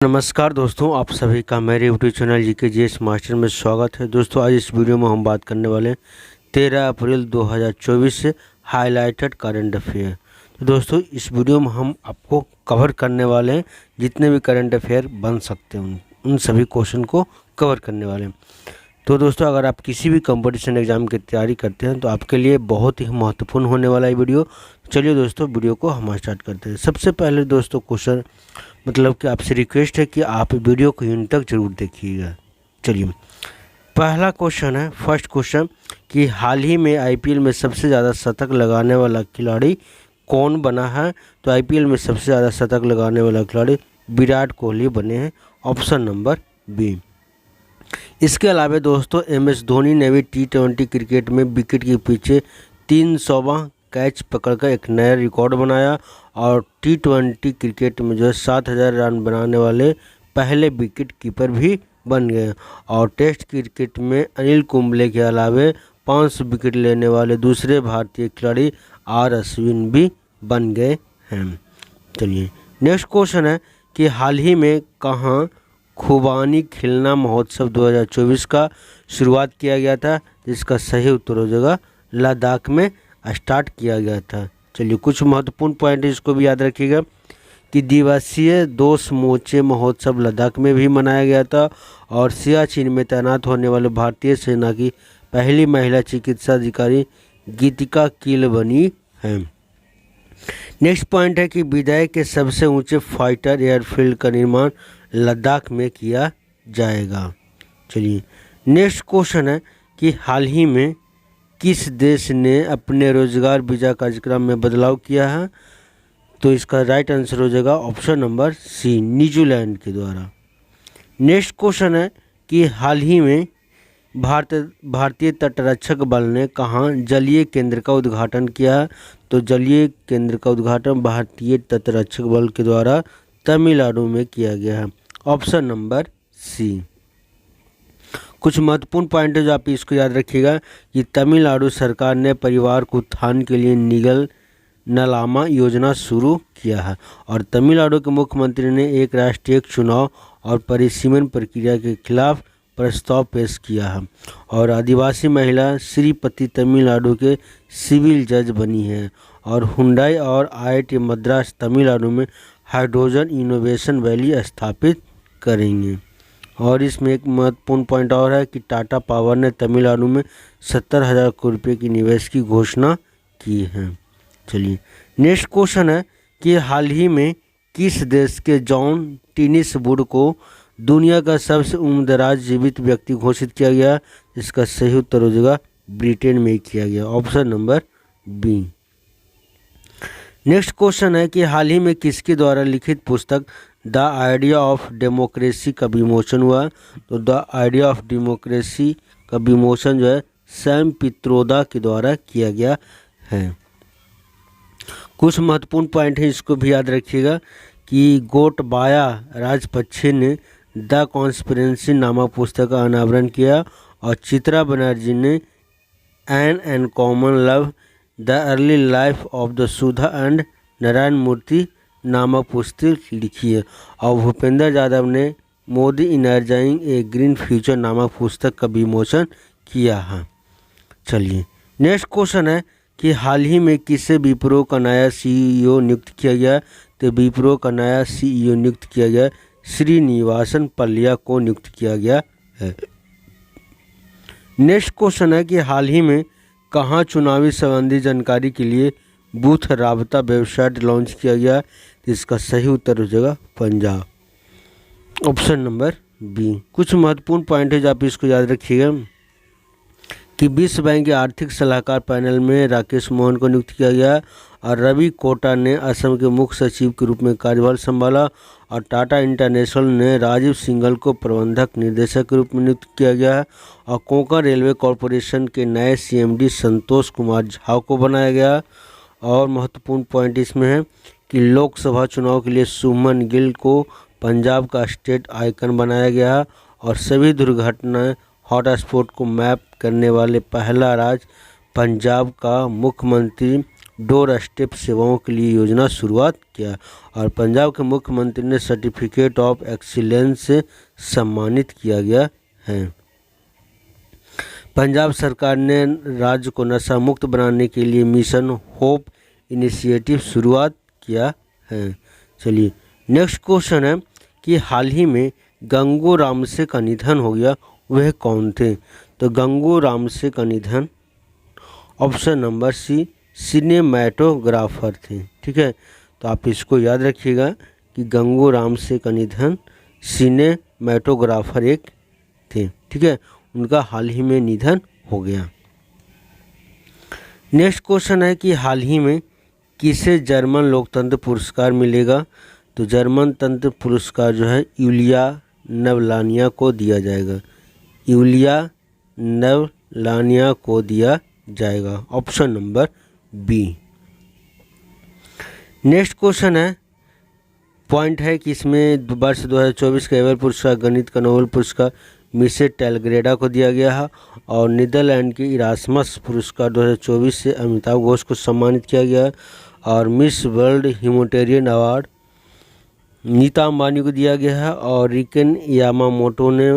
नमस्कार दोस्तों, आप सभी का मेरे YouTube channel GK GS master में स्वागत है। दोस्तों आज इस वीडियो में हम बात करने वाले हैं 13 अप्रैल 2024 से हाईलाइटेड करंट अफेयर। तो दोस्तों इस वीडियो में हम आपको कवर करने वाले हैं जितने भी करंट अफेयर बन सकते हैं उन सभी क्वेश्चन को कवर करने वाले हैं। तो दोस्तों अगर आप किसी भी कंपटीशन एग्ज़ाम की तैयारी करते हैं तो आपके लिए बहुत ही महत्वपूर्ण होने वाला है वीडियो। चलिए दोस्तों वीडियो को हम स्टार्ट करते हैं। सबसे पहले दोस्तों क्वेश्चन मतलब कि आपसे रिक्वेस्ट है कि आप वीडियो को इन तक जरूर देखिएगा। चलिए पहला क्वेश्चन है, फर्स्ट क्वेश्चन कि हाल ही में आईपीएल में सबसे ज़्यादा शतक लगाने वाला खिलाड़ी कौन बना है। तो आईपीएल में सबसे ज़्यादा शतक लगाने वाला खिलाड़ी विराट कोहली बने हैं, ऑप्शन नंबर बी। इसके अलावा दोस्तों एमएस धोनी ने भी टी20 क्रिकेट में विकेट के पीछे 300वां कैच पकड़कर एक नया रिकॉर्ड बनाया और टी20 क्रिकेट में जो है 7000 रन बनाने वाले पहले विकेट कीपर भी बन गए और टेस्ट क्रिकेट में अनिल कुंबले के अलावा 500 विकेट लेने वाले दूसरे भारतीय खिलाड़ी आर अश्विन भी बन गए हैं। चलिए नेक्स्ट क्वेश्चन है कि हाल ही में कहाँ खुबानी खिलना महोत्सव 2024 का शुरुआत किया गया था। जिसका सही उत्तर हो जाएगा लद्दाख में स्टार्ट किया गया था। चलिए कुछ महत्वपूर्ण पॉइंट इसको भी याद रखिएगा कि दिवसीय 2 समूचे महोत्सव लद्दाख में भी मनाया गया था और सियाचिन में तैनात होने वाले भारतीय सेना की पहली महिला चिकित्सा अधिकारी गीतिका किल बनी है। नेक्स्ट पॉइंट है कि विदाई के सबसे ऊंचे फाइटर एयरफील्ड का निर्माण लद्दाख में किया जाएगा। चलिए नेक्स्ट क्वेश्चन है कि हाल ही में किस देश ने अपने रोजगार वीज़ा कार्यक्रम में बदलाव किया है। तो इसका राइट आंसर हो जाएगा ऑप्शन नंबर सी, न्यूजीलैंड के द्वारा। नेक्स्ट क्वेश्चन है कि हाल ही में भारतीय तटरक्षक बल ने कहाँ जलीय केंद्र का उद्घाटन किया है। तो जलीय केंद्र का उद्घाटन भारतीय तटरक्षक बल के द्वारा तमिलनाडु में किया गया है, ऑप्शन नंबर सी। कुछ महत्वपूर्ण पॉइंट है जो आप इसको याद रखिएगा कि तमिलनाडु सरकार ने परिवार को उत्थान के लिए निगल नलामा योजना शुरू किया है और तमिलनाडु के मुख्यमंत्री ने एक राष्ट्रीय एक चुनाव और परिसीमन प्रक्रिया के खिलाफ प्रस्ताव पेश किया है और आदिवासी महिला श्रीपति तमिलनाडु के सिविल जज बनी है और हुंडई और आईआईटी मद्रास तमिलनाडु में हाइड्रोजन इनोवेशन वैली स्थापित करेंगे। और इसमें एक महत्वपूर्ण पॉइंट और है कि टाटा पावर ने तमिलनाडु में 70,000 करोड़ रुपये की निवेश की घोषणा की है। चलिए नेक्स्ट क्वेश्चन है कि हाल ही में किस देश के जॉन टिनिसवुड को दुनिया का सबसे उम्रदराज जीवित व्यक्ति घोषित किया गया। इसका सही उत्तर हो जाएगा ब्रिटेन में किया गया, option number B. Next question है कि हाल ही में किसके द्वारा लिखित पुस्तक द आइडिया ऑफ डेमोक्रेसी का विमोचन हुआ। तो द आइडिया ऑफ डेमोक्रेसी का विमोचन जो है सैम पित्रोदा के द्वारा किया गया है। कुछ महत्वपूर्ण पॉइंट है इसको भी याद रखिएगा कि गोटबाया राजपक्षे ने द कॉन्स्पिरेंसी नामक पुस्तक का अनावरण किया और चित्रा बनर्जी ने an common love the early life of the Sudha and Narayan Murthy नामक पुस्तक लिखी है और भूपेंद्र यादव ने Modi energizing a green future नामक पुस्तक का विमोचन किया है। चलिए नेक्स्ट क्वेश्चन है कि हाल ही में किसे विप्रो का नया सीईओ नियुक्त किया गया। तो विप्रो का नया सीईओ नियुक्त किया गया श्रीनिवासन पल्लिया को नियुक्त किया गया है। नेक्स्ट क्वेश्चन है कि हाल ही में कहाँ चुनावी संबंधी जानकारी के लिए बूथ राबता वेबसाइट लॉन्च किया गया। इसका सही उत्तर हो जाएगा पंजाब, ऑप्शन नंबर बी। कुछ महत्वपूर्ण पॉइंट है जो आप इसको याद रखिएगा कि विश्व बैंक के आर्थिक सलाहकार पैनल में राकेश मोहन को नियुक्त किया गया और रवि कोटा ने असम के मुख्य सचिव के रूप में कार्यभार संभाला और टाटा इंटरनेशनल ने राजीव सिंघल को प्रबंधक निर्देशक के रूप में नियुक्त किया गया है और कोंकण रेलवे कॉरपोरेशन के नए सीएमडी संतोष कुमार झा को बनाया गया। और महत्वपूर्ण पॉइंट इसमें है कि लोकसभा चुनाव के लिए शुभमन गिल को पंजाब का स्टेट आइकन बनाया गया और सभी दुर्घटनाएं हॉटस्पॉट को मैप करने वाले पहला राज्य पंजाब का मुख्यमंत्री डोर स्टेप सेवाओं के लिए योजना शुरुआत किया। और पंजाब के मुख्यमंत्री ने सर्टिफिकेट ऑफ एक्सीलेंस से सम्मानित किया गया है। पंजाब सरकार ने राज्य को नशा मुक्त बनाने के लिए मिशन होप इनिशिएटिव शुरुआत किया है। चलिए नेक्स्ट क्वेश्चन है कि हाल ही में गंगू रामसे का निधन हो गया, वह कौन थे? तो गंगू रामसे का निधन ऑप्शन नंबर सी सिनेमैटोग्राफर थे। ठीक है, तो आप इसको याद रखिएगा कि गंगू रामसे का निधन सिनेमैटोग्राफर एक थे। ठीक है, उनका हाल ही में निधन हो गया। नेक्स्ट क्वेश्चन है कि हाल ही में किसे जर्मन लोकतंत्र पुरस्कार मिलेगा? तो जर्मन तंत्र पुरस्कार जो है यूलिया नवलानिया को दिया जाएगा। यूलिया नवलानिया को दिया जाएगा, option number B. Next question है, पॉइंट है कि इसमें वर्ष 2024 का एवर पुरस्कार गणित का नोबेल पुरस्कार मिसे टेलग्रेडा को दिया गया है। और नीदरलैंड के इरास्मस पुरस्कार 2024 से अमिताभ घोष को सम्मानित किया गया है। और Miss World humanitarian award Nita Ambani को दिया गया है। और रिकेन यामामोटो ने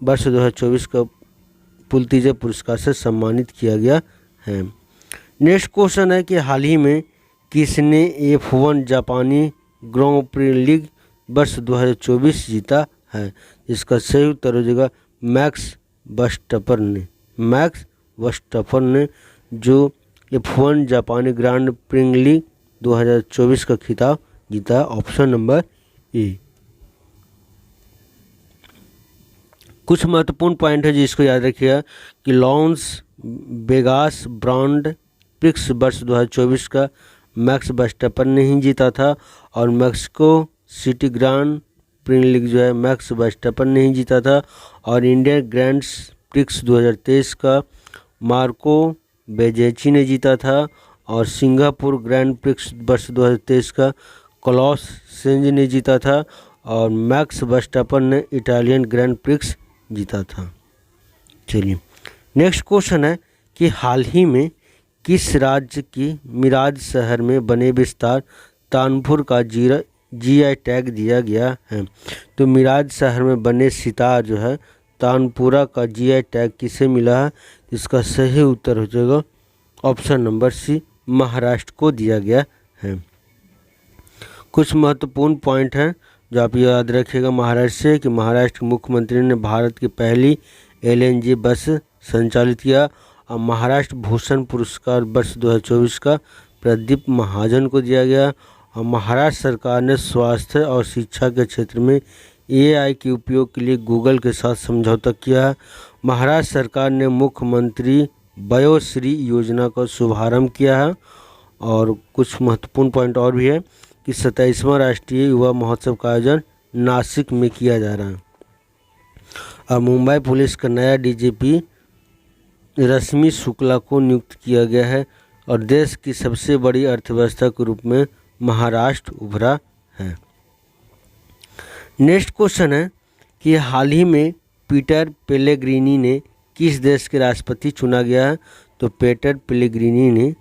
वर्ष 2024 का पुलित्जर पुरस्कार से सम्मानित किया गया है। नेक्स्ट क्वेश्चन है कि हाल ही में किसने F1 जापानी ग्रैंड प्री लीग वर्ष 2024 जीता है? इसका सही उत्तर हो जाएगा मैक्स वर्स्टैपेन ने जो F1 जापानी ग्रैंड प्री लीग 2024 का खिताब जीता है, ऑप्शन नंबर ए। कुछ महत्वपूर्ण पॉइंट है जिसको याद रखिएगा कि लॉस वेगास ग्रांड प्रिक्स वर्ष 2024 का मैक्स वर्स्टैपेन ने ही जीता था। और Mexico city grand pre league जो है मैक्स वर्स्टैपेन ने ही जीता था। और इंडियन ग्रैंड प्रिक्स 2023 का मार्को बेजेची ने जीता था। और सिंगापुर ग्रैंड प्रिक्स वर्ष 2023 का क्लॉस सेंज ने जीता था। और मैक्स वर्स्टैपेन ने इटालियन ग्रैंड प्रिक्स जीता था। चलिए नेक्स्ट क्वेश्चन है कि हाल ही में किस राज्य की मिराज शहर में बने विस्तार तानपुर का GI टैग दिया गया है? तो मिराज शहर में बने सितार जो है तानपुरा का GI टैग किसे मिला है? इसका सही उत्तर हो जाएगा ऑप्शन नंबर सी, महाराष्ट्र को दिया गया है। कुछ महत्वपूर्ण पॉइंट हैं जो आप याद रखिएगा महाराष्ट्र से कि महाराष्ट्र के मुख्यमंत्री ने भारत की पहली LNG बस संचालित किया। और महाराष्ट्र भूषण पुरस्कार वर्ष 2024 का प्रदीप महाजन को दिया गया। और महाराष्ट्र सरकार ने स्वास्थ्य और शिक्षा के क्षेत्र में AI के उपयोग के लिए गूगल के साथ समझौता किया। महाराष्ट्र सरकार ने मुख्यमंत्री वयोश्री योजना का शुभारंभ किया है। और कुछ महत्वपूर्ण पॉइंट और भी है कि 27वां राष्ट्रीय युवा महोत्सव का आयोजन नासिक में किया जा रहा है। और मुंबई पुलिस का नया DGP रश्मि शुक्ला को नियुक्त किया गया है। और देश की सबसे बड़ी अर्थव्यवस्था के रूप में महाराष्ट्र उभरा है। नेक्स्ट क्वेश्चन है कि हाल ही में पीटर पेलेग्रिनी ने किस देश के राष्ट्रपति चुना गया है? तो पीटर पेलेग्रिनी ने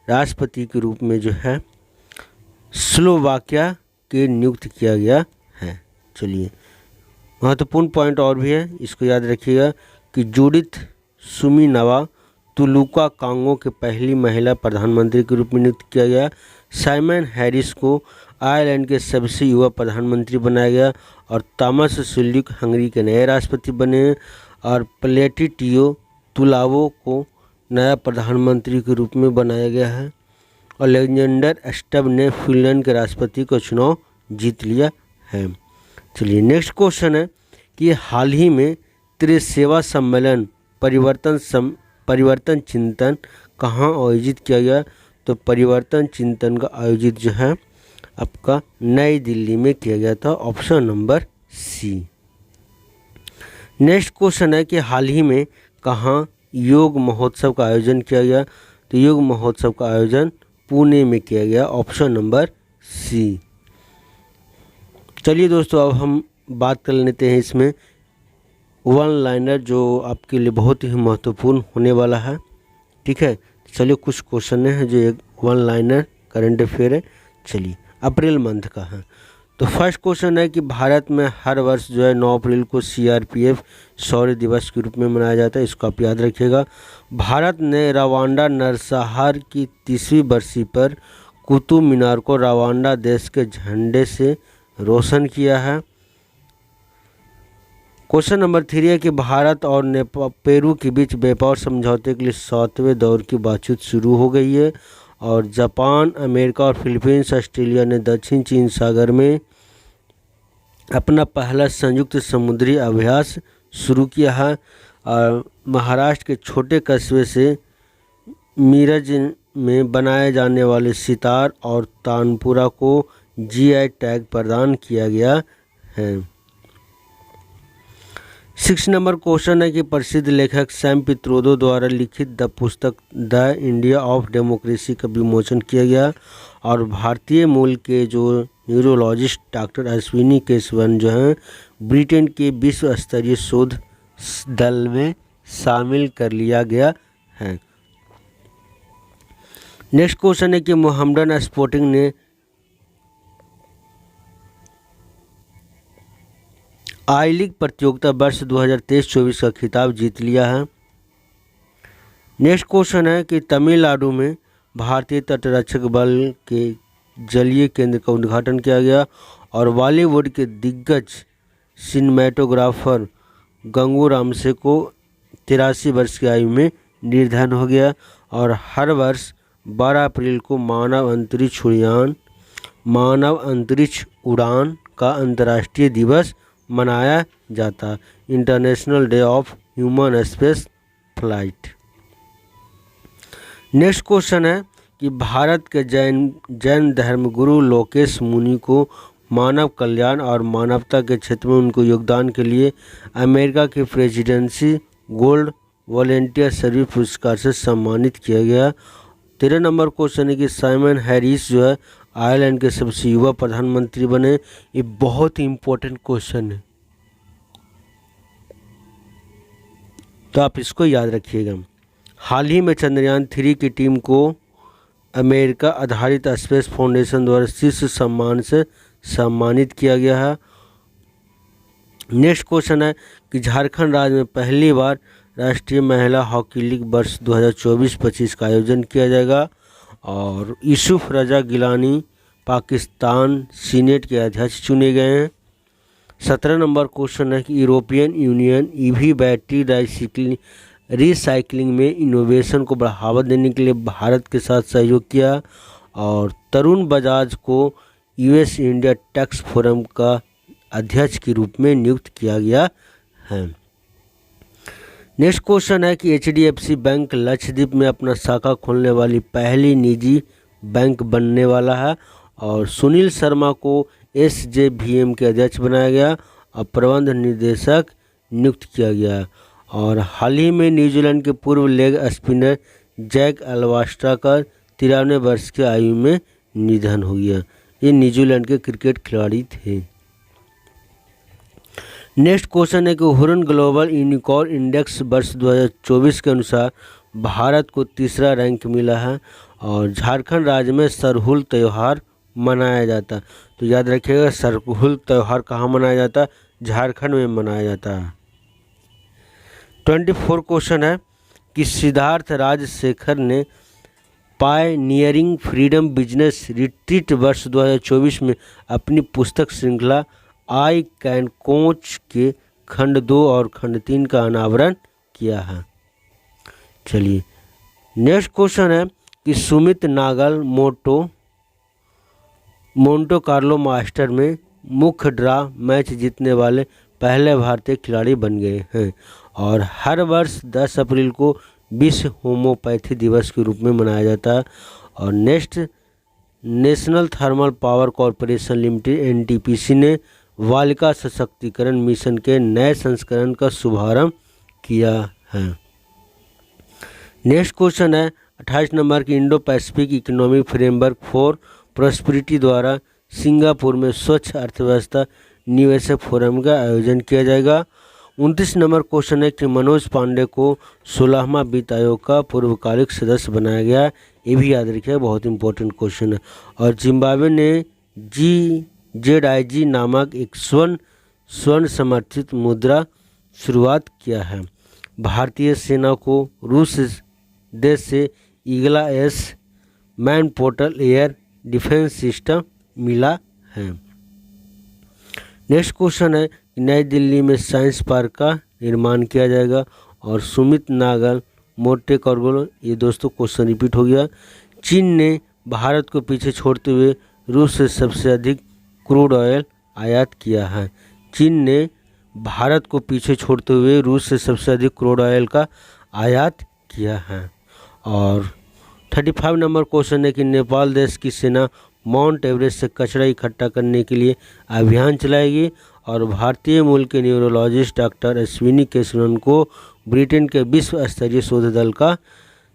राष्ट्रपति के रूप में जो है स्लोवाकिया के नियुक्त किया गया है। चलिए महत्वपूर्ण पॉइंट और भी है, इसको याद रखिएगा कि जूडिथ सुमिनवा तुलुका कांगो के पहली महिला प्रधानमंत्री के रूप में नियुक्त किया गया। साइमन हैरिस को आयरलैंड के सबसे युवा प्रधानमंत्री बनाया गया। और थॉमस सुल्यूक हंगरी के नए राष्ट्रपति बने। और प्लेटिटियो तुलावो को नया प्रधानमंत्री के रूप में बनाया गया है। और अलेक्जेंडर स्टब ने फिनलैंड के राष्ट्रपति का चुनाव जीत लिया है। चलिए नेक्स्ट क्वेश्चन है कि हाल ही में त्रिसेवा सम्मेलन परिवर्तन चिंतन कहाँ आयोजित किया गया? तो परिवर्तन चिंतन का आयोजित जो है आपका नई दिल्ली में किया गया था, option number C. Next question है कि हाल ही में कहाँ योग महोत्सव का आयोजन किया गया? तो योग महोत्सव का आयोजन पुणे में किया गया, ऑप्शन नंबर सी। चलिए दोस्तों अब हम बात कर लेते हैं इसमें वन लाइनर जो आपके लिए बहुत ही महत्वपूर्ण होने वाला है। ठीक है, चलिए कुछ क्वेश्चन हैं जो वन लाइनर करंट अफेयर है। चलिए अप्रैल मंथ का है। तो फर्स्ट क्वेश्चन है कि भारत में हर वर्ष जो है 9 अप्रैल को CRPF शौर्य दिवस के रूप में मनाया जाता है, इसको आप याद रखिएगा। भारत ने रवांडा नरसंहार की 30वीं बरसी पर कुतुब मीनार को रवांडा देश के झंडे से रोशन किया है। क्वेश्चन नंबर 3 है कि भारत और पेरू के बीच व्यापार समझौते के लिए 7वें दौर की बातचीत शुरू हो गई है। और जापान, अमेरिका और फिलीपींस, ऑस्ट्रेलिया ने दक्षिण चीन सागर में अपना पहला संयुक्त समुद्री अभ्यास शुरू किया है। और महाराष्ट्र के छोटे कस्बे से मीरज में बनाए जाने वाले सितार और तानपुरा को GI टैग प्रदान किया गया है। 6 नंबर क्वेश्चन है कि प्रसिद्ध लेखक सैम पित्रोदा द्वारा लिखित द पुस्तक द इंडिया ऑफ डेमोक्रेसी का विमोचन किया गया। और भारतीय मूल के जो न्यूरोलॉजिस्ट डॉक्टर अश्विनी केशवन जो हैं ब्रिटेन के विश्व स्तरीय शोध दल में शामिल कर लिया गया है। नेक्स्ट क्वेश्चन है कि मोहम्मडन स्पोर्टिंग ने आई लीग प्रतियोगिता वर्ष 2023-24 का खिताब जीत लिया है। नेक्स्ट क्वेश्चन है कि तमिलनाडु में भारतीय तटरक्षक बल के जलीय केंद्र का उद्घाटन किया गया। और बॉलीवुड के दिग्गज सिनेमेटोग्राफर गंगू रामसे को 83 वर्ष की आयु में निधन हो गया। और हर वर्ष 12 अप्रैल को मानव अंतरिक्ष उड़ान का अंतर्राष्ट्रीय दिवस मनाया जाता, international day of human space flight. Next question है कि भारत के जैन धर्मगुरु लोकेश मुनि को मानव कल्याण और मानवता के क्षेत्र में उनको योगदान के लिए अमेरिका की प्रेसिडेंसी गोल्ड वॉलेंटियर सर्विस पुरस्कार से सम्मानित किया गया। 13 नंबर क्वेश्चन है कि साइमन हैरिस जो है आयरलैंड के सबसे युवा प्रधानमंत्री बने। ये बहुत ही इम्पोर्टेंट क्वेश्चन है, तो आप इसको याद रखिएगा। हाल ही में चंद्रयान 3 की टीम को अमेरिका आधारित स्पेस फाउंडेशन द्वारा शीर्ष सम्मान से सम्मानित किया गया है। नेक्स्ट क्वेश्चन है कि झारखंड राज्य में पहली बार राष्ट्रीय महिला हॉकी लीग वर्ष 2024-25 का आयोजन किया जाएगा। और यूसुफ रजा गिलानी पाकिस्तान सीनेट के अध्यक्ष चुने गए हैं। 17 नंबर क्वेश्चन है कि European union EV battery recycling में इनोवेशन को बढ़ावा देने के लिए भारत के साथ सहयोग किया। और तरुण बजाज को US इंडिया टैक्स फोरम का अध्यक्ष के रूप में नियुक्त किया गया है। नेक्स्ट क्वेश्चन है कि HDFC बैंक लक्षद्वीप में अपना शाखा खोलने वाली पहली निजी बैंक बनने वाला है। और सुनील शर्मा को SJVM के अध्यक्ष बनाया गया और प्रबंध निदेशक नियुक्त किया गया। और हाल ही में न्यूजीलैंड के पूर्व लेग स्पिनर जैक एल्वास्ट्रा का 93 वर्ष की आयु में निधन हो गया। ये न्यूजीलैंड के क्रिकेट खिलाड़ी थे। नेक्स्ट क्वेश्चन है कि हुरन ग्लोबल यूनिकॉर्न इंडेक्स वर्ष 2024 के अनुसार भारत को तीसरा रैंक मिला है। और झारखंड राज्य में सरहुल त्यौहार मनाया जाता है, तो याद रखिएगा सरहुल त्यौहार कहाँ मनाया जाता है, झारखंड में मनाया जाता है। 24 क्वेश्चन है कि सिद्धार्थ राजशेखर ने पायनियरिंग फ्रीडम बिजनेस रिट्रीट वर्ष 2024 में अपनी पुस्तक श्रृंखला आई कैन कोच के खंड 2 और खंड 3 का अनावरण किया है। चलिए नेक्स्ट क्वेश्चन है कि Sumit Nagal Monte Carlo master में मुख्य ड्रा मैच जीतने वाले पहले भारतीय खिलाड़ी बन गए हैं। और हर वर्ष 10 अप्रैल को विश्व होम्योपैथी दिवस के रूप में मनाया जाता है। और national thermal power corporation limited NTPC ने बालिका सशक्तिकरण मिशन के नए संस्करण का शुभारंभ किया है। नेक्स्ट क्वेश्चन है 28 नंबर की Indo Pacific economic framework for prosperity द्वारा सिंगापुर में स्वच्छ अर्थव्यवस्था निवेशक फोरम का आयोजन किया जाएगा। 29 नंबर क्वेश्चन है कि मनोज पांडे को 16वां वित्त आयोग का पूर्वकालिक सदस्य बनाया गया। ये भी याद रखिएगा, बहुत इंपॉर्टेंट क्वेश्चन है। और जिम्बाब्वे ने ZIG नामक एक स्वर्ण समर्थित मुद्रा शुरुआत किया है। भारतीय सेना को रूस देश से Igla S man portable air defence system मिला है। नेक्स्ट क्वेश्चन है, नई दिल्ली में साइंस पार्क का निर्माण किया जाएगा। और सुमित नागल मोटे कार्गो, ये दोस्तों क्वेश्चन रिपीट हो गया। चीन ने भारत को पीछे छोड़ते हुए रूस से सबसे अधिक क्रूड ऑयल आयात किया है। चीन ने भारत को पीछे छोड़ते हुए रूस से सबसे अधिक क्रूड ऑयल का आयात किया है। और 35 नंबर क्वेश्चन है कि नेपाल देश की सेना माउंट एवरेस्ट से कचरा इकट्ठा करने के लिए अभियान चलाएगी। और भारतीय मूल के न्यूरोलॉजिस्ट डॉक्टर अश्विनी केशवन को ब्रिटेन के विश्व स्तरीय शोध दल का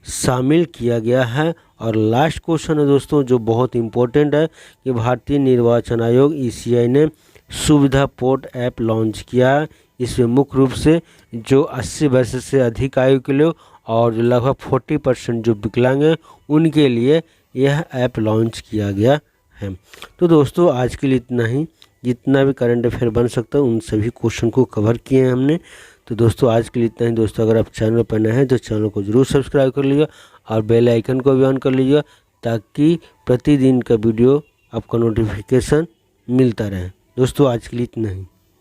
शामिल किया गया है। और लास्ट क्वेश्चन है दोस्तों जो बहुत इंपॉर्टेंट है कि भारतीय निर्वाचन आयोग ECI ने सुविधा पोर्ट ऐप लॉन्च किया है। इसमें मुख्य रूप से जो 80 वर्ष से अधिक आयु के लिए और लगभग 40% जो विकलांग हैं उनके लिए यह ऐप लॉन्च किया गया है। तो दोस्तों आज के लिए इतना ही, जितना भी करंट अफेयर बन सकता है उन सभी क्वेश्चन को कवर किए हैं हमने। तो दोस्तों आज के लिए इतना ही। दोस्तों अगर आप चैनल पर नए हैं तो चैनल को जरूर सब्सक्राइब कर लीजिएगा और बेल आइकन को भी ऑन कर लीजिएगा ताकि प्रतिदिन का वीडियो आपका नोटिफिकेशन मिलता रहे। दोस्तों आज के लिए इतना ही।